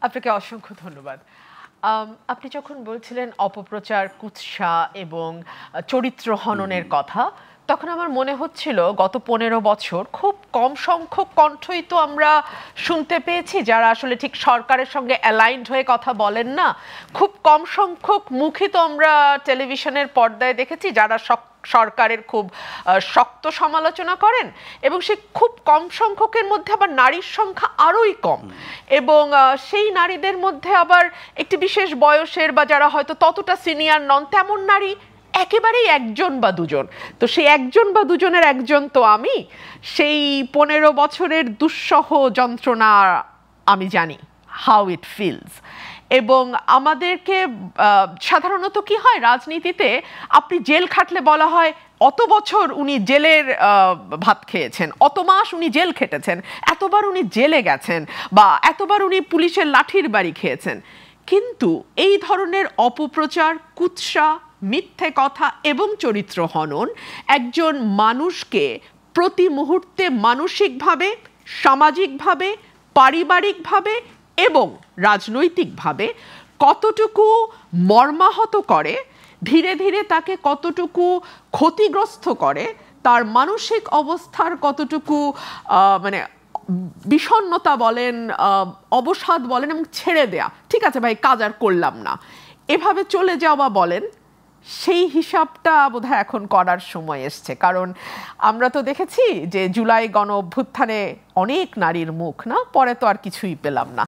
আপনাকে অসংখ্য ধন্যবাদ। আপনি যখন বলছিলেন অপপ্রচার, কুৎসা এবং চরিত্র হননের কথা, তখন আমার মনে হচ্ছিল গত ১৫ বছর খুব কম সংখ্যক কণ্ঠই তো আমরা শুনতে পেয়েছি যারা আসলে ঠিক সরকারের সঙ্গে অ্যালাইনড হয়ে কথা বলেন না। খুব কম সংখ্যক মুখই তো আমরা টেলিভিশনের পর্দায় দেখেছি যারা সরকারের খুব শক্ত সমালোচনা করেন, এবং সে খুব কম সংখ্যকের মধ্যে আবার নারীর সংখ্যা আরোই কম, এবং সেই নারীদের মধ্যে আবার একটি বিশেষ বয়সের বা যারা হয়তো ততটা সিনিয়র নন তেমন নারী একেবারেই একজন বা দুজন। তো সেই একজন বা দুজনের একজন তো আমি। সেই ১৫ বছরের দুঃসহ যন্ত্রণা আমি জানি, হাউ ইট ফিলস। এবং আমাদেরকে সাধারণত কি হয় রাজনীতিতে, আপনি জেল খাটলে বলা হয় অত বছর উনি জেলের ভাত খেয়েছেন, অত মাস উনি জেল খেটেছেন, এতবার উনি জেলে গেছেন, বা এতবার উনি পুলিশের লাঠির বাড়ি খেয়েছেন। কিন্তু এই ধরনের অপপ্রচার, কুৎসা, মিথ্যে কথা এবং চরিত্র হনন একজন মানুষকে প্রতি মুহূর্তে মানসিকভাবে, সামাজিকভাবে, পারিবারিকভাবে এবং রাজনৈতিকভাবে কতটুকু মর্মাহত করে, ধীরে ধীরে তাকে কতটুকু ক্ষতিগ্রস্ত করে, তার মানসিক অবস্থার কতটুকু মানে বিষণ্ণতা বলেন, অবসাদ বলেন, এবং ছেড়ে দেয়া, ঠিক আছে ভাই কাজ আর করলাম না, এভাবে চলে যাওয়া বলেন, সেই হিসাবটা বোধহয় এখন করার সময় এসছে। কারণ আমরা তো দেখেছি যে জুলাই গণ অভ্যুত্থানে অনেক নারীর মুখ, না পরে তো আর কিছুই পেলাম না।